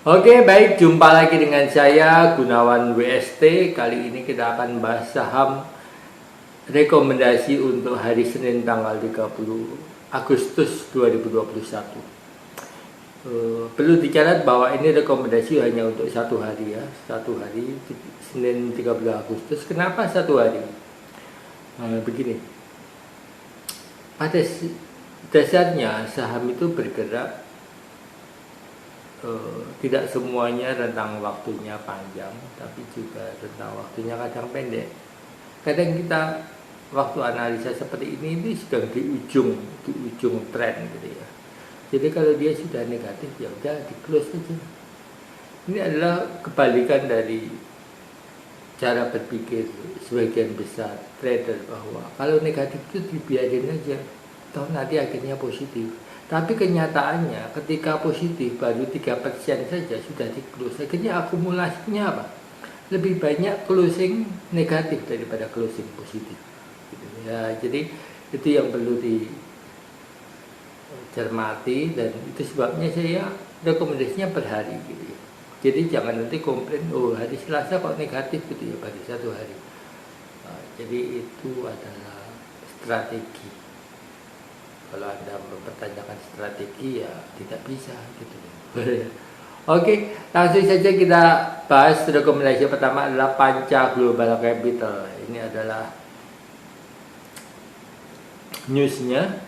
Oke, baik, jumpa lagi dengan saya Gunawan WST. Kali ini kita akan bahas saham rekomendasi untuk hari Senin tanggal 30 Agustus 2021. Perlu dicatat bahwa ini rekomendasi hanya untuk satu hari ya, satu hari Senin 30 Agustus. Kenapa satu hari? Begini, pada dasarnya saham itu bergerak tidak semuanya rentang waktunya panjang, tapi juga rentang waktunya kadang pendek. Kadang kita waktu analisa seperti ini sedang di ujung tren gitu ya. Jadi kalau dia sudah negatif ya udah di close aja. Ini adalah kebalikan dari cara berpikir sebagian besar trader, bahwa kalau negatif itu dibiarin aja, toh nanti akhirnya positif. Tapi kenyataannya ketika positif baru 3% saja sudah di close. Akhirnya akumulasinya apa? Lebih banyak closing negatif daripada closing positif gitu ya. Jadi itu yang perlu dicermati, dan itu sebabnya saya rekomendasinya per hari gitu ya. Jadi jangan nanti komplain, oh hari Selasa kok negatif gitu ya pada satu hari. Jadi itu adalah strategi. Kalau Anda mempertanyakan strategi ya tidak bisa gitu. Oke, langsung saja kita bahas. Rekomendasi pertama adalah Panca Global Capital. Ini adalah newsnya.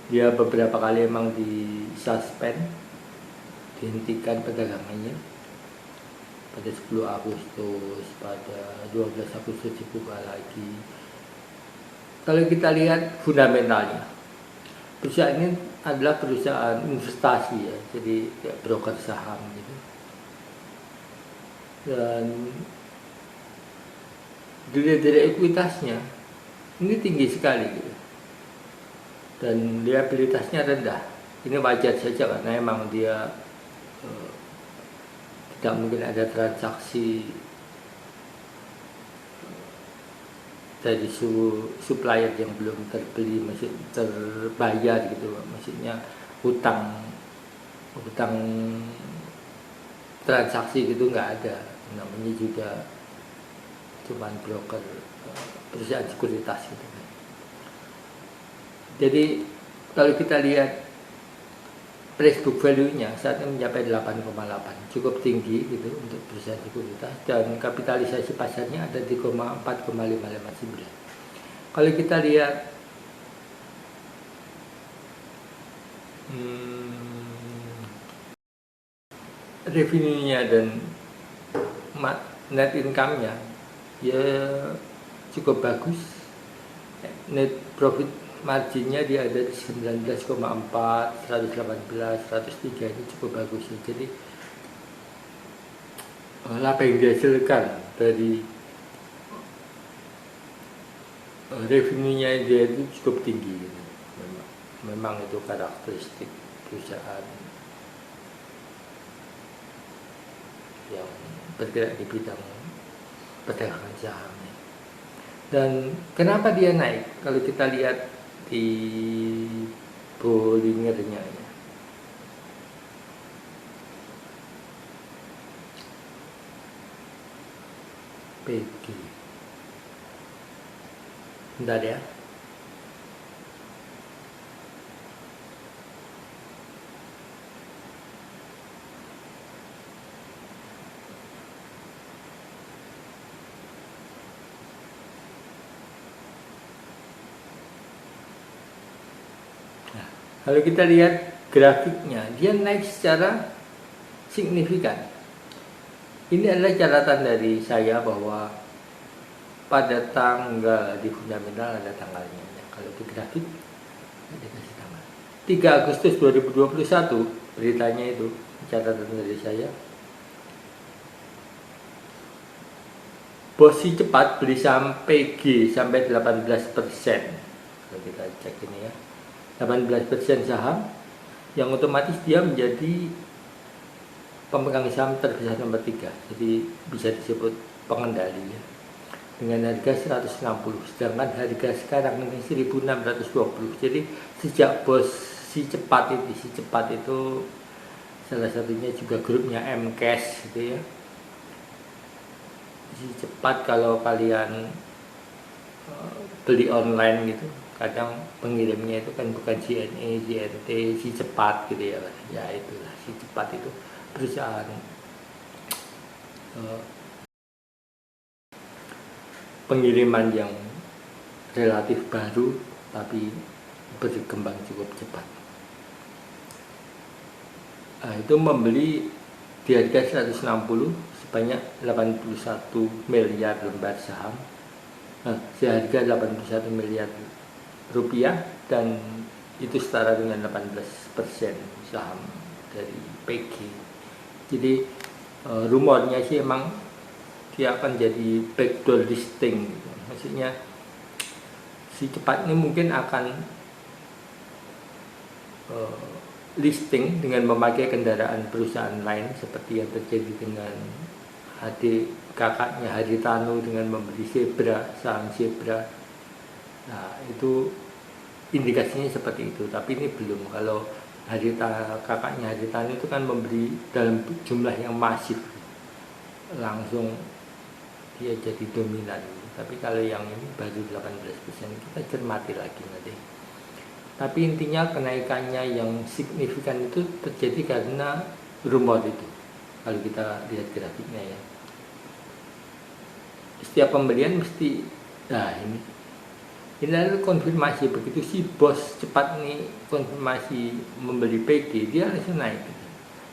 Dia beberapa kali emang disuspend, dihentikan perdagangannya. Pada 10 Agustus, pada 12 Agustus dibuka lagi. Kalau kita lihat fundamentalnya, perusahaan ini adalah perusahaan investasi ya, jadi ya, broker saham gitu. Dan dari ekuitasnya ini tinggi sekali gitu. Dan liabilitasnya rendah. Ini wajar saja karena emang dia tidak mungkin ada transaksi dari supplier yang belum terbeli, maksud terbayar gitu, maksudnya hutang transaksi gitu nggak ada. Namanya juga cuman broker, perusahaan sekuritas gitu. Jadi kalau kita lihat price book value-nya saat ini mencapai 8,8, cukup tinggi gitu untuk perusahaan sekuritas, dan kapitalisasi pasarnya ada di 4,559. Kalau kita lihat revenue-nya dan net income-nya ya cukup bagus. Net profit marginnya dia ada di 19,4, 118, 103, ini cukup bagus ya. Jadi apa yang dihasilkan dari revenue-nya dia itu cukup tinggi gitu. Memang itu karakteristik perusahaan yang bergerak di bidang perdagangan saham. Dan kenapa dia naik? Kalau kita lihat di Bollingernya ya. PG. Bentar ya. Kalau kita lihat grafiknya, dia naik secara signifikan. Ini adalah catatan dari saya bahwa pada tanggal di fundamental ada tanggalnya. Kalau di grafik ada kasih tanggal. 3 Agustus 2021 beritanya itu, catatan dari saya. Posisi cepat beli sampai G sampai 18%. Kalau kita cek ini ya. 18% saham, yang otomatis dia menjadi pemegang saham terbesar nomor 3, jadi bisa disebut pengendali ya, dengan harga 160, sedangkan harga sekarang ini 1620. Jadi sejak bos si cepat itu salah satunya juga grupnya Mcash gitu ya. Si cepat kalau kalian beli online gitu, kadang pengirimnya itu kan bukan JNE, JNT, si cepat gitu ya. Ya itulah si cepat itu perusahaan pengiriman yang relatif baru tapi berkembang cukup cepat. Nah, itu membeli di harga 160 sebanyak 81 miliar lembar saham. Nah, seharga 81 miliar rupiah, dan itu setara dengan 18% saham dari PG. Jadi rumornya sih emang dia akan jadi backdoor listing gitu. Maksudnya si cepat ini mungkin akan listing dengan memakai kendaraan perusahaan lain seperti yang terjadi dengan adik kakaknya Haritanu dengan membeli Zebra, saham Zebra. Nah, itu indikasinya seperti itu, tapi ini belum. Kalau kakaknya Haritanu itu kan membeli dalam jumlah yang masif, langsung dia jadi dominan. Tapi kalau yang ini baru 18%, kita cermati lagi nanti. Tapi intinya kenaikannya yang signifikan itu terjadi karena rumor itu. Kalau kita lihat grafiknya ya, setiap pembelian mesti, nah ini adalah konfirmasi. Begitu si bos cepat nih konfirmasi membeli PG, dia langsung naik.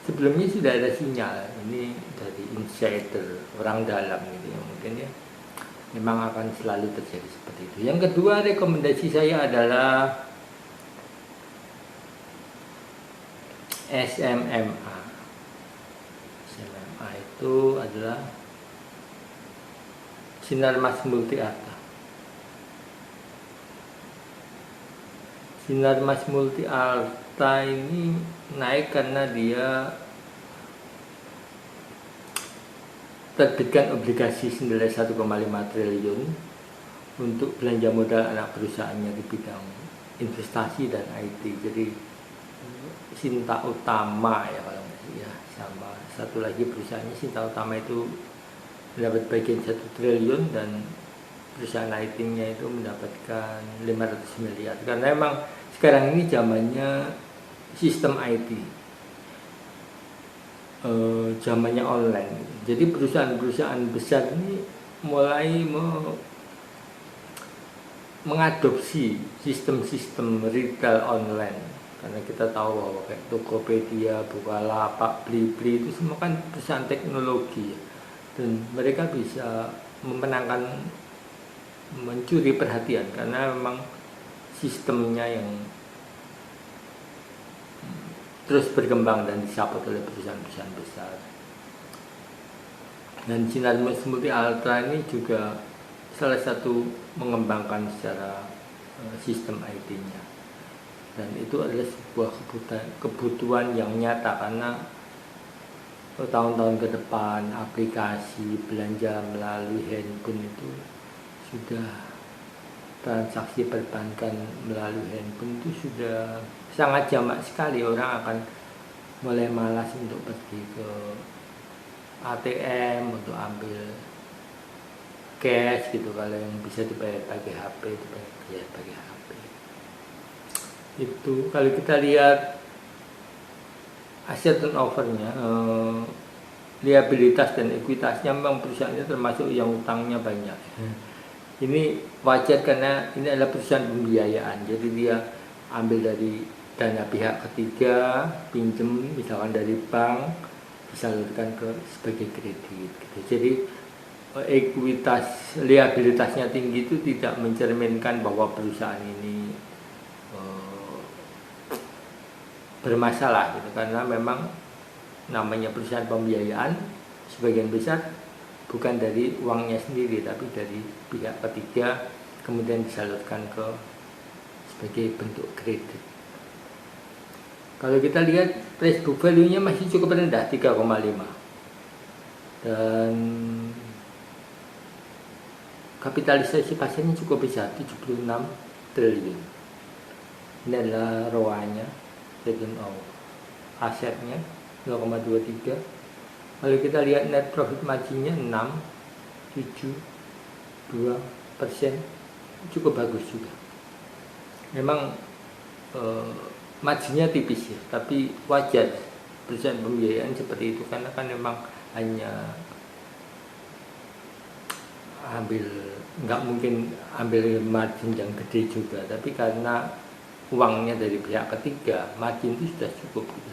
Sebelumnya sudah ada sinyal, ini dari insider, orang dalam gitu ya, mungkin ya memang akan selalu terjadi seperti itu. Yang kedua, rekomendasi saya adalah SMMA. SMMA itu adalah Sinarmas Multi Arta. Sinarmas Multi Arta ini naik karena dia terbitkan obligasi senilai 1,5 triliun untuk belanja modal anak perusahaannya di bidang investasi dan IT. Jadi Sinta Utama ya kalau ya, sama satu lagi perusahaannya Sinta Utama itu mendapat bagian 1 triliun dan perusahaan IT-nya itu mendapatkan 500 miliar. Karena memang sekarang ini zamannya sistem IT, zamannya online. Jadi perusahaan-perusahaan besar ini mulai mengadopsi sistem-sistem retail online. Karena kita tahu bahwa kayak Tokopedia, Bukalapak, Blibli itu semua kan perusahaan teknologi ya. Dan mereka bisa mencuri perhatian karena memang sistemnya yang terus berkembang dan disapot oleh perusahaan-perusahaan besar. Dan Sinarmas Multi Arta ini juga salah satu mengembangkan secara sistem IT-nya. Dan itu adalah sebuah kebutuhan yang nyata karena tahun-tahun ke depan aplikasi belanja melalui handphone itu sudah, transaksi perbankan melalui handphone itu sudah sangat jamak sekali. Orang akan mulai malas untuk pergi ke ATM untuk ambil cash gitu. Kalau yang bisa dibayar pakai HP, dibayar pakai HP. Itu kalau kita lihat aset turnovernya, liabilitas dan ekuitasnya, memang perusahaannya termasuk yang utangnya banyak. Ini wajar karena ini adalah perusahaan pembiayaan, jadi dia ambil dari dana pihak ketiga, pinjem misalkan dari bank, disalurkan ke sebagai kredit gitu. Jadi ekuitas, liabilitasnya tinggi itu tidak mencerminkan bahwa perusahaan ini bermasalah gitu, karena memang namanya perusahaan pembiayaan sebagian besar bukan dari uangnya sendiri tapi dari pihak ketiga, kemudian disalurkan ke sebagai bentuk kredit. Kalau kita lihat price book value-nya masih cukup rendah, 3,5, dan kapitalisasi pasarnya cukup besar, 76 triliun. Ini adalah ROA-nya, return of assetnya 0,23. Kalau kita lihat net profit marginnya 6,72%, cukup bagus juga. Memang marginnya tipis ya, tapi wajar perusahaan pembiayaan seperti itu, karena kan memang hanya nggak mungkin ambil margin yang gede juga, tapi karena uangnya dari pihak ketiga, margin itu sudah cukup gitu.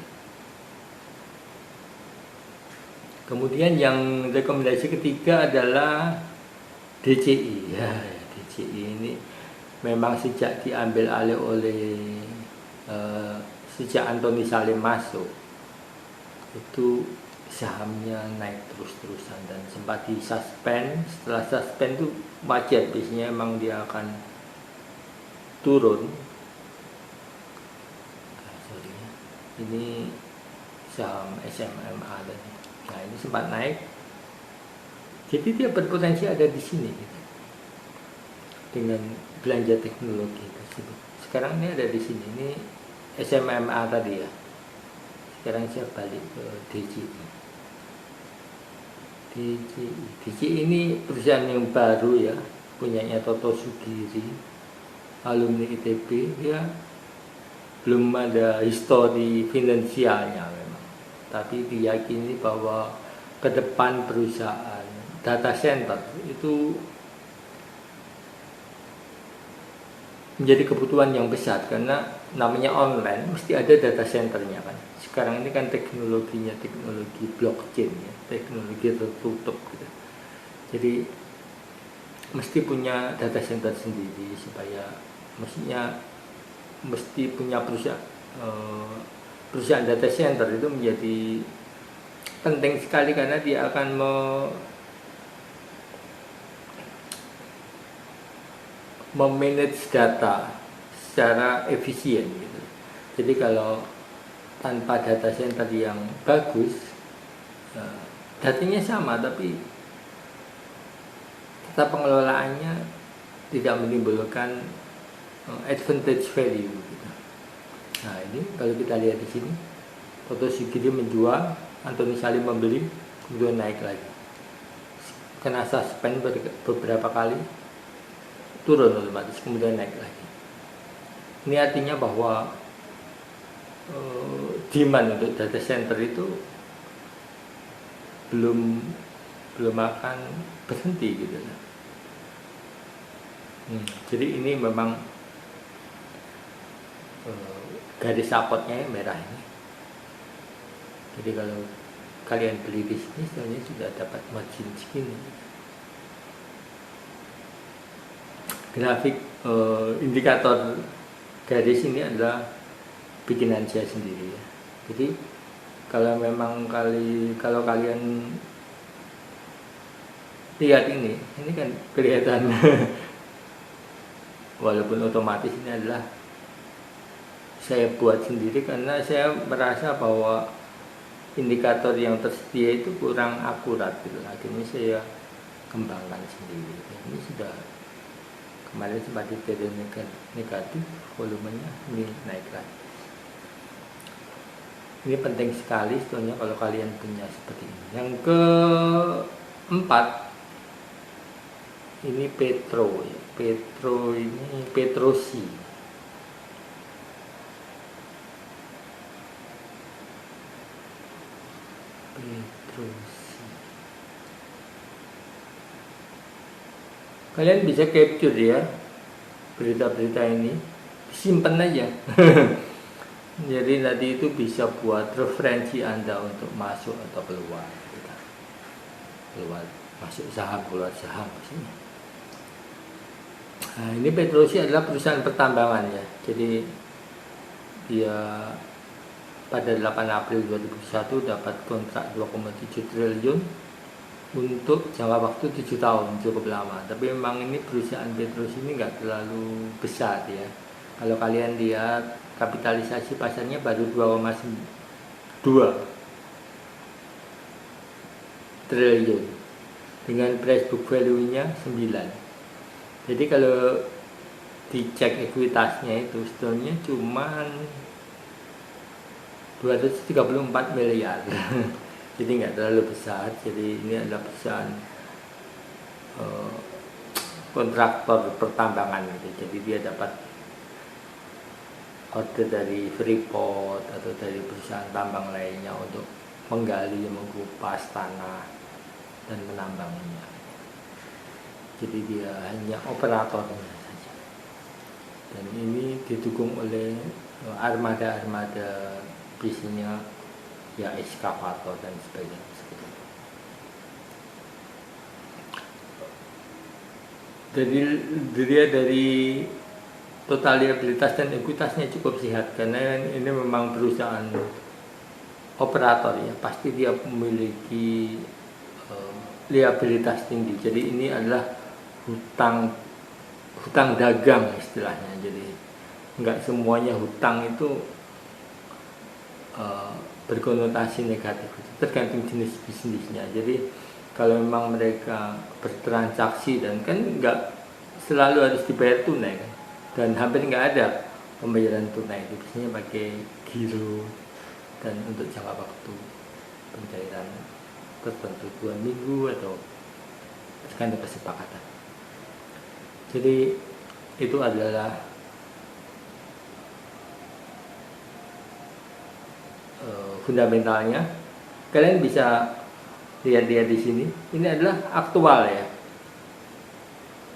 Kemudian yang rekomendasi ketiga adalah DCI. Ya, DCI ini memang sejak diambil alih oleh sejak Antoni Salim masuk, itu sahamnya naik terus-terusan dan sempat disuspend. Setelah suspend itu wajar, biasanya emang dia akan turun. Ini saham SMMA tadi. Nah, ini sempat naik. Jadi dia berpotensi ada di sini gitu, dengan belanja teknologi tersebut. Sekarang ini ada di sini. Ini SMMA tadi ya. Sekarang saya balik ke DCI. DCI ini perusahaan yang baru ya, punyanya Toto Sugiri, alumni ITB. Ya, belum ada histori finansialnya memang, tapi diyakini bahwa ke depan perusahaan data center itu menjadi kebutuhan yang besar, karena namanya online mesti ada data centernya kan. Sekarang ini kan teknologinya teknologi blockchain ya, teknologi tertutup gitu. Jadi mesti punya data center sendiri, supaya mesti punya perusahaan data center itu menjadi penting sekali, karena dia akan memanage data secara efisien gitu. Jadi kalau tanpa data center yang bagus, datanya sama tapi tata pengelolaannya tidak menimbulkan advantage value gitu. Nah, ini kalau kita lihat di sini, Toto Sugiri menjual, Antoni Salim membeli, kemudian naik lagi. Kena suspend beberapa kali, turun otomatis, kemudian naik lagi. Ini artinya bahwa demand untuk data center itu belum akan berhenti gitu. Jadi ini memang garis supportnya merah ini. Jadi kalau kalian beli di sini, sebenarnya sudah dapat margin segini. Grafik indikator garis ini adalah bikinan saya sendiri ya. Jadi kalau memang kalau kalian lihat ini kan kelihatan walaupun otomatis ini adalah saya buat sendiri, karena saya merasa bahwa indikator yang tersedia itu kurang akurat gitu. Akhirnya saya kembangkan sendiri. Ini sudah kemarin sempat jadi negatif, volumenya ini naik lagi. Ini penting sekali sebetulnya kalau kalian punya seperti ini. Yang keempat, ini Petro ya. Petro ini Petrosi. Kalian bisa capture ya berita-berita ini, simpen aja. Jadi nanti itu bisa buat referensi Anda untuk masuk atau keluar, masuk saham, keluar saham maksudnya. Nah, ini Petrosi adalah perusahaan pertambangan ya. Jadi dia pada 8 April 2001 dapat kontrak 2,7 triliun untuk jangka waktu 7 tahun, cukup lama. Tapi memang ini perusahaan Petrosi ini nggak terlalu besar ya. Kalau kalian lihat kapitalisasi pasarnya baru 2,2 triliun dengan price book value-nya 9. Jadi kalau dicek ekuitasnya itu sebetulnya cuman 234 miliar. Jadi nggak terlalu besar. Jadi ini adalah perusahaan kontraktor pertambangan gitu. Jadi dia dapat order dari Freeport atau dari perusahaan tambang lainnya untuk menggali, mengupas tanah dan menambangnya. Jadi dia hanya operatornya saja. Dan ini didukung oleh armada-armada, biasanya ya eskavator dan sebagainya. Jadi dia dari total liabilitas dan ekuitasnya cukup sehat, karena ini memang perusahaan operator ya, pasti dia memiliki liabilitas tinggi. Jadi ini adalah hutang dagang istilahnya. Jadi nggak semuanya hutang itu berkonotasi negatif, tergantung jenis bisnisnya. Jadi kalau memang mereka bertransaksi dan kan nggak selalu harus dibayar tunai kan, dan hampir nggak ada pembayaran tunai, itu biasanya pakai giro dan untuk jangka waktu pencairan tertentu 2 minggu atau tergantung kesepakatan. Jadi itu adalah fundamentalnya. Kalian bisa lihat-lihat di sini. Ini adalah aktual ya.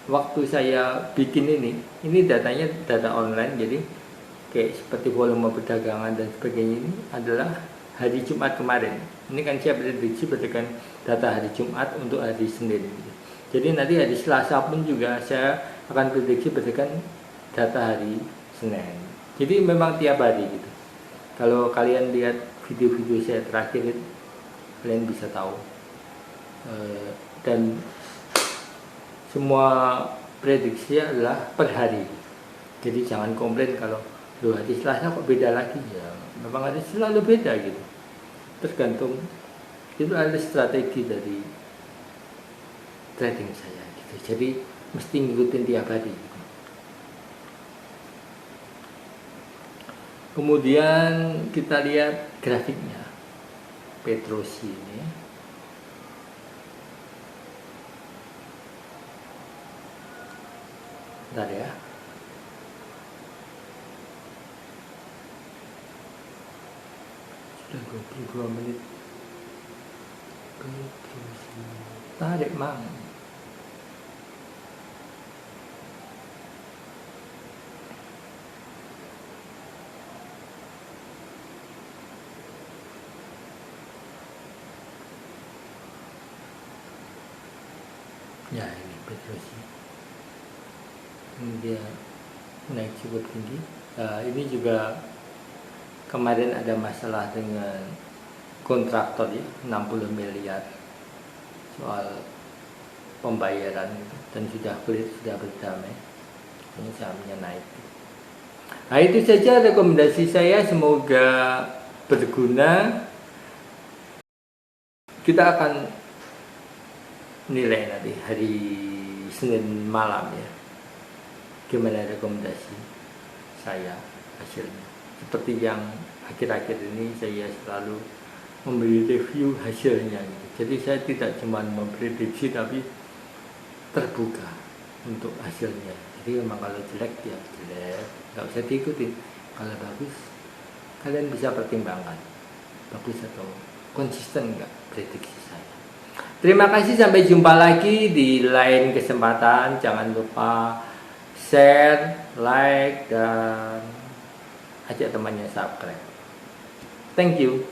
Waktu saya bikin ini datanya data online, jadi kayak seperti volume perdagangan dan sebagainya, ini adalah hari Jumat kemarin. Ini kan saya prediksi berdasarkan data hari Jumat untuk hari Senin. Jadi nanti hari Selasa pun juga saya akan prediksi berdasarkan data hari Senin. Jadi memang tiap hari gitu. Kalau kalian lihat video-video saya terakhir, kalian bisa tahu. Dan semua prediksi adalah per hari. Jadi jangan komplain kalau hari Selasa kok beda lagi. Ya memang hari selalu beda gitu. Tergantung, itu ada strategi dari trading saya gitu. Jadi mesti ngikutin tiap hari gitu. Kemudian kita lihat grafiknya Petrosi ini. Bentar ya. Sudah 22 menit. Petrosi. Tarik mang. Ya ini Petrosi. Ini dia naik cukup tinggi. Ini juga kemarin ada masalah dengan kontraktor ya, 60 miliar soal pembayaran gitu. Dan sudah clear, sudah berdamai. Ini sahamnya naik. Nah itu saja rekomendasi saya, semoga berguna. Kita akan nilai nanti hari Senin malam ya, gimana rekomendasi saya hasilnya. Seperti yang akhir-akhir ini saya selalu memberi review hasilnya gitu. Jadi saya tidak cuma memprediksi tapi terbuka untuk hasilnya. Jadi memang kalau jelek ya jelek, nggak usah diikuti. Kalau bagus, kalian bisa pertimbangkan bagus atau konsisten nggak prediksi saya. Terima kasih, sampai jumpa lagi di lain kesempatan. Jangan lupa share, like, dan ajak temannya subscribe. Thank you.